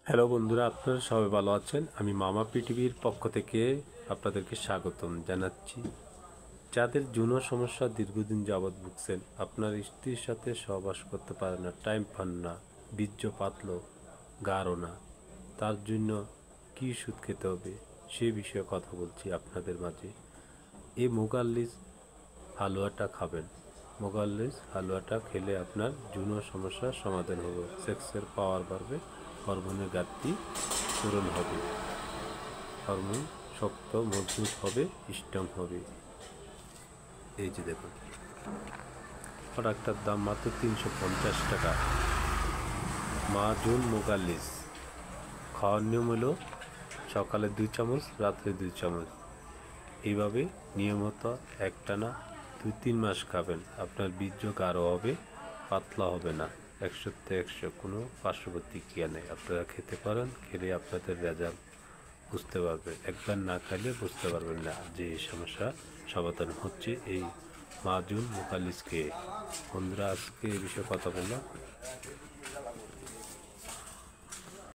Hello বন্ধুরা, আপনারা সবাই ভালো আছেন? আমি মামা পৃথিবীর পক্ষ থেকে আপনাদেরকে স্বাগতম জানাচ্ছি। যাদের যৌন সমস্যা দীর্ঘদিন যাবৎ ভুগছেন, আপনার স্ত্রীর সাথে সহবাস করতে পারেন না, টাইম পান না, বীর্য পাতল, গাঢ় না, তার জন্য কী ওষুধ খেতে হবে সে বিষয়ে কথা বলছি আপনাদের মাঝে। এই মোগাল্লিস হালুয়াটা খাবেন। মোগাল্লিস হালুয়াটা খেলে আপনার যৌন সমস্যার সমাধান হবে, সেক্সের পাওয়ার বাড়বে, হরমোনের ঘাটতি পূরণ হবে, হরমোন শক্ত মজবুত হবে, স্ট্রং হবে। এই যে দেখুন, প্রোডাক্টটার দাম মাত্র 350 টাকা। মাজুন মোগাল্লিস। খাওয়ার নিয়ম হলো সকালে 2 চামচ, রাত্রে 2 চামচ। এইভাবে নিয়মিত একটানা 2-3 মাস খাবেন। আপনার বীর্য গাঢ় হবে, পাতলা হবে না। 100-তে 100, কোনো পার্শ্ব প্রতিক্রিয়া নেই। আপনারা খেতে পারেন, খেলে আপনাদের রেজাল্ট বুঝতে পারবেন। একবার না খাইলে বুঝতে পারবেন না যে এই সমস্যা সমাধান হচ্ছে এই মাজুন মোকালিসকে। বন্ধুরা, আজকে এই বিষয়ে কথা বললাম।